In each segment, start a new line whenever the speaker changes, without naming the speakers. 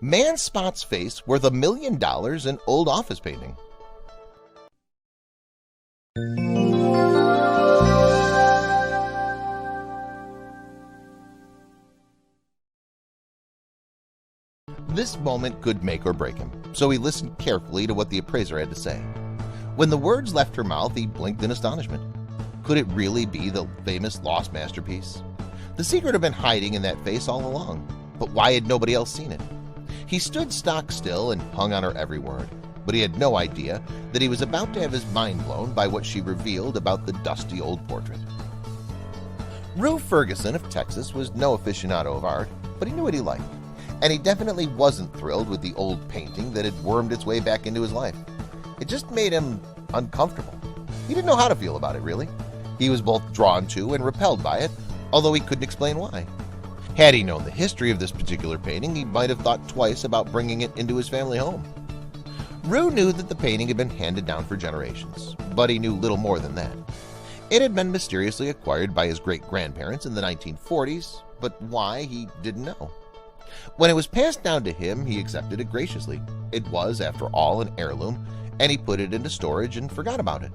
Man spots face worth $1 million in old office painting. This moment could make or break him, so he listened carefully to what the appraiser had to say. When the words left her mouth, he blinked in astonishment. Could it really be the famous lost masterpiece? The secret had been hiding in that face all along, but why had nobody else seen it? He stood stock still and hung on her every word, but he had no idea that he was about to have his mind blown by what she revealed about the dusty old portrait. Rue Ferguson of Texas was no aficionado of art, but he knew what he liked, and he definitely wasn't thrilled with the old painting that had wormed its way back into his life. It just made him uncomfortable. He didn't know how to feel about it, really. He was both drawn to and repelled by it, although he couldn't explain why. Had he known the history of this particular painting, he might have thought twice about bringing it into his family home. Rue knew that the painting had been handed down for generations, but he knew little more than that. It had been mysteriously acquired by his great-grandparents in the 1940s, but why, he didn't know. When it was passed down to him, he accepted it graciously. It was, after all, an heirloom, and he put it into storage and forgot about it.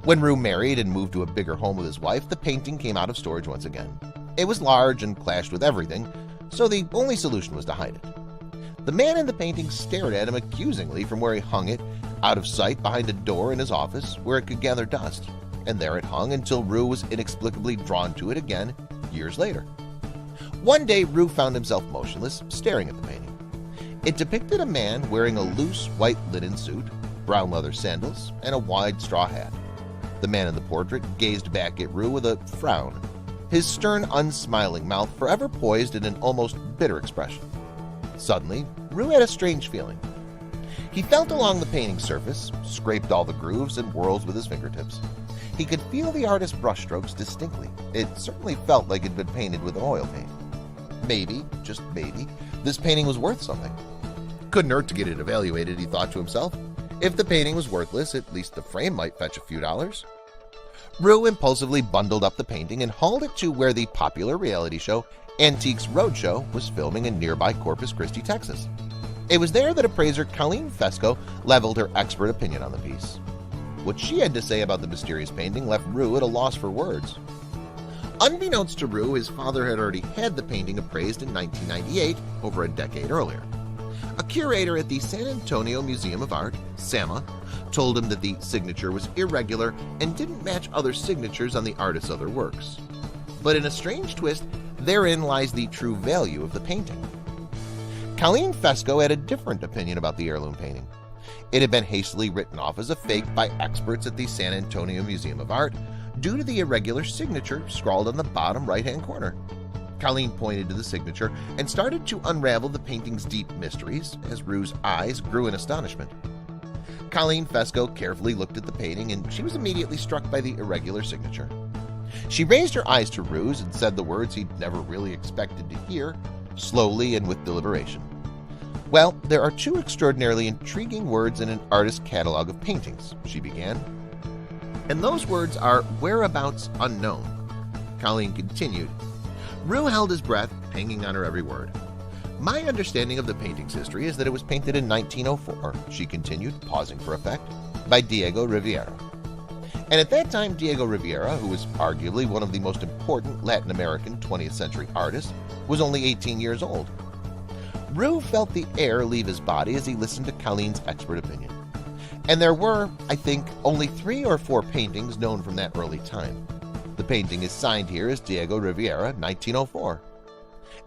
When Rue married and moved to a bigger home with his wife, the painting came out of storage once again. It was large and clashed with everything, so the only solution was to hide it. The man in the painting stared at him accusingly from where he hung it, out of sight behind a door in his office where it could gather dust, and there it hung until Rue was inexplicably drawn to it again years later. One day, Rue found himself motionless, staring at the painting. It depicted a man wearing a loose white linen suit, brown leather sandals, and a wide straw hat. The man in the portrait gazed back at Rue with a frown, his stern, unsmiling mouth forever poised in an almost bitter expression. Suddenly, Rue had a strange feeling. He felt along the painting's surface, scraped all the grooves and whorls with his fingertips. He could feel the artist's brushstrokes distinctly. It certainly felt like it had been painted with oil paint. Maybe, just maybe, this painting was worth something. Couldn't hurt to get it evaluated, he thought to himself. If the painting was worthless, at least the frame might fetch a few dollars. Rue impulsively bundled up the painting and hauled it to where the popular reality show Antiques Roadshow was filming in nearby Corpus Christi, Texas. It was there that appraiser Colleen Fesco leveled her expert opinion on the piece. What she had to say about the mysterious painting left Rue at a loss for words. Unbeknownst to Rue, his father had already had the painting appraised in 1998, over a decade earlier. A curator at the San Antonio Museum of Art, SAMA, told him that the signature was irregular and didn't match other signatures on the artist's other works. But in a strange twist, therein lies the true value of the painting. Colleen Fesco had a different opinion about the heirloom painting. It had been hastily written off as a fake by experts at the San Antonio Museum of Art due to the irregular signature scrawled on the bottom right-hand corner. Colleen pointed to the signature and started to unravel the painting's deep mysteries as Rue's eyes grew in astonishment. Colleen Fesco carefully looked at the painting, and she was immediately struck by the irregular signature. She raised her eyes to Rue's and said the words he'd never really expected to hear, slowly and with deliberation. "Well, there are two extraordinarily intriguing words in an artist's catalog of paintings," she began. "And those words are whereabouts unknown." Colleen continued. Rue held his breath, hanging on her every word. "My understanding of the painting's history is that it was painted in 1904, she continued, pausing for effect, by Diego Rivera. And at that time, Diego Rivera, who was arguably one of the most important Latin American 20th century artists, was only 18 years old. Rue felt the air leave his body as he listened to Colleen's expert opinion. And there were, I think, only 3 or 4 paintings known from that early time. The painting is signed here as Diego Rivera, 1904.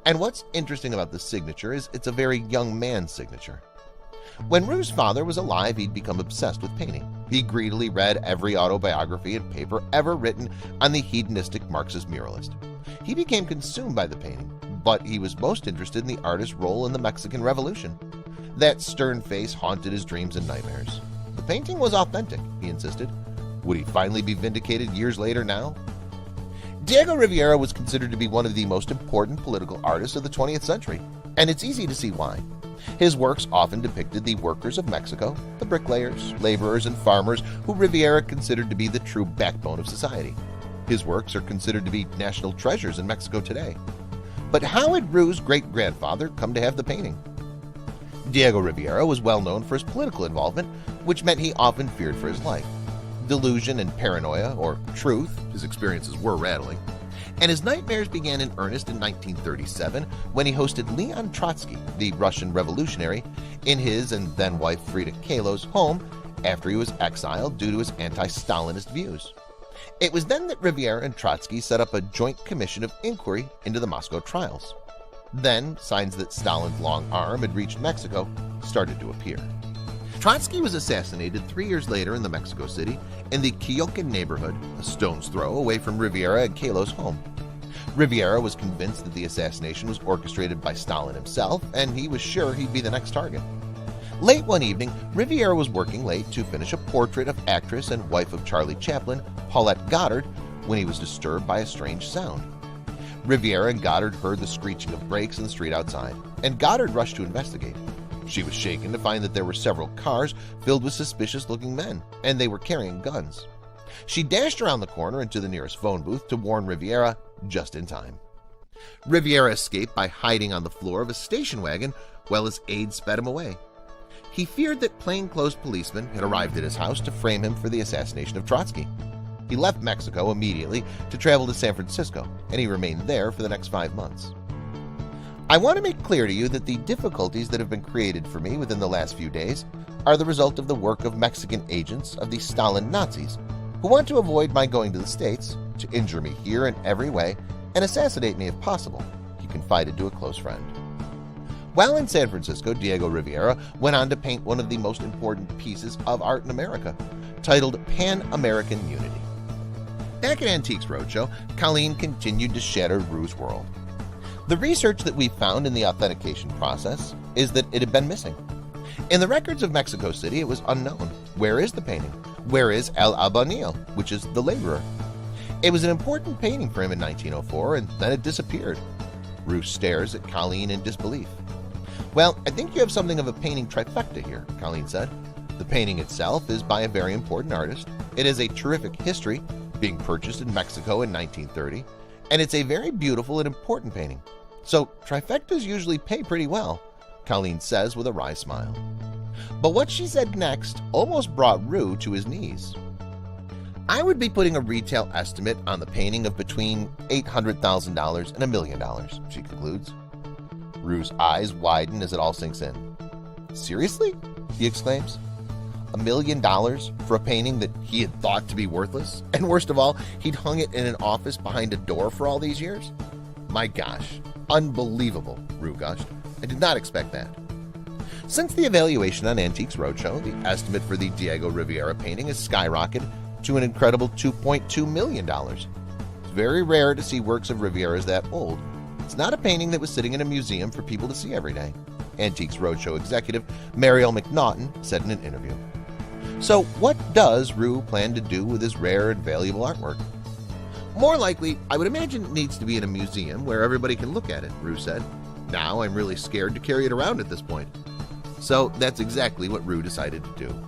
And what's interesting about the signature is it's a very young man's signature. When Rue's father was alive, he'd become obsessed with painting. He greedily read every autobiography and paper ever written on the hedonistic Marxist muralist. He became consumed by the painting, but he was most interested in the artist's role in the Mexican Revolution. That stern face haunted his dreams and nightmares. The painting was authentic, he insisted. Would he finally be vindicated years later now? Diego Rivera was considered to be one of the most important political artists of the 20th century, and it's easy to see why. His works often depicted the workers of Mexico, the bricklayers, laborers, and farmers who Rivera considered to be the true backbone of society. His works are considered to be national treasures in Mexico today. But how had Rue's great-grandfather come to have the painting? Diego Rivera was well known for his political involvement, which meant he often feared for his life. Delusion and paranoia, or truth, his experiences were rattling, and his nightmares began in earnest in 1937 when he hosted Leon Trotsky, the Russian revolutionary, in his and then-wife Frida Kahlo's home after he was exiled due to his anti-Stalinist views. It was then that Rivera and Trotsky set up a joint commission of inquiry into the Moscow trials. Then, signs that Stalin's long arm had reached Mexico started to appear. Trotsky was assassinated 3 years later in the Mexico City in the Kyokin neighborhood, a stone's throw away from Rivera and Kahlo's home. Rivera was convinced that the assassination was orchestrated by Stalin himself, and he was sure he'd be the next target. Late one evening, Rivera was working late to finish a portrait of actress and wife of Charlie Chaplin, Paulette Goddard, when he was disturbed by a strange sound. Rivera and Goddard heard the screeching of brakes in the street outside, and Goddard rushed to investigate. She was shaken to find that there were several cars filled with suspicious-looking men, and they were carrying guns. She dashed around the corner into the nearest phone booth to warn Rivera just in time. Rivera escaped by hiding on the floor of a station wagon while his aides sped him away. He feared that plainclothes policemen had arrived at his house to frame him for the assassination of Trotsky. He left Mexico immediately to travel to San Francisco, and he remained there for the next 5 months. I want to make clear to you that the difficulties that have been created for me within the last few days are the result of the work of Mexican agents of the Stalin Nazis, who want to avoid my going to the States, to injure me here in every way, and assassinate me if possible, he confided to a close friend. While in San Francisco, Diego Rivera went on to paint one of the most important pieces of art in America, titled Pan-American Unity. Back at Antiques Roadshow, Colleen continued to shatter Rue's world. The research that we found in the authentication process is that it had been missing. In the records of Mexico City, it was unknown. Where is the painting? Where is El Albañil, which is the laborer? It was an important painting for him in 1904, and then it disappeared. Rue stares at Colleen in disbelief. Well, I think you have something of a painting trifecta here, Colleen said. The painting itself is by a very important artist. It has a terrific history, being purchased in Mexico in 1930, and it's a very beautiful and important painting. So trifectas usually pay pretty well, Colleen says with a wry smile. But what she said next almost brought Rue to his knees. I would be putting a retail estimate on the painting of between $800,000 and $1 million, she concludes. Rue's eyes widen as it all sinks in. Seriously? He exclaims. $1 million for a painting that he had thought to be worthless? And worst of all, he'd hung it in an office behind a door for all these years? My gosh, unbelievable, Rue gushed. I did not expect that. Since the evaluation on Antiques Roadshow, the estimate for the Diego Rivera painting has skyrocketed to an incredible $2.2 million. It's very rare to see works of Rivera's that old. It's not a painting that was sitting in a museum for people to see every day, Antiques Roadshow executive Mariel McNaughton said in an interview. So what does Rue plan to do with his rare and valuable artwork? More likely, I would imagine it needs to be in a museum where everybody can look at it, Rue said. Now I'm really scared to carry it around at this point. So that's exactly what Rue decided to do.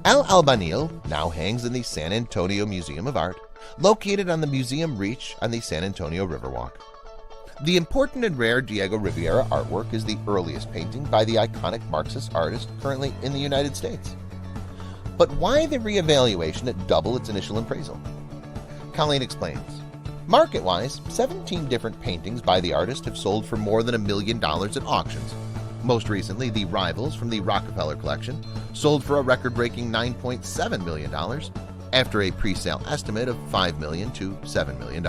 El Albañil now hangs in the San Antonio Museum of Art, located on the Museum Reach on the San Antonio Riverwalk. The important and rare Diego Rivera artwork is the earliest painting by the iconic Marxist artist currently in the United States. But why the reevaluation at double its initial appraisal? Colleen explains. Market-wise, 17 different paintings by the artist have sold for more than $1 million at auctions. Most recently, the Rivals from the Rockefeller collection sold for a record-breaking $9.7 million after a pre-sale estimate of $5 million to $7 million.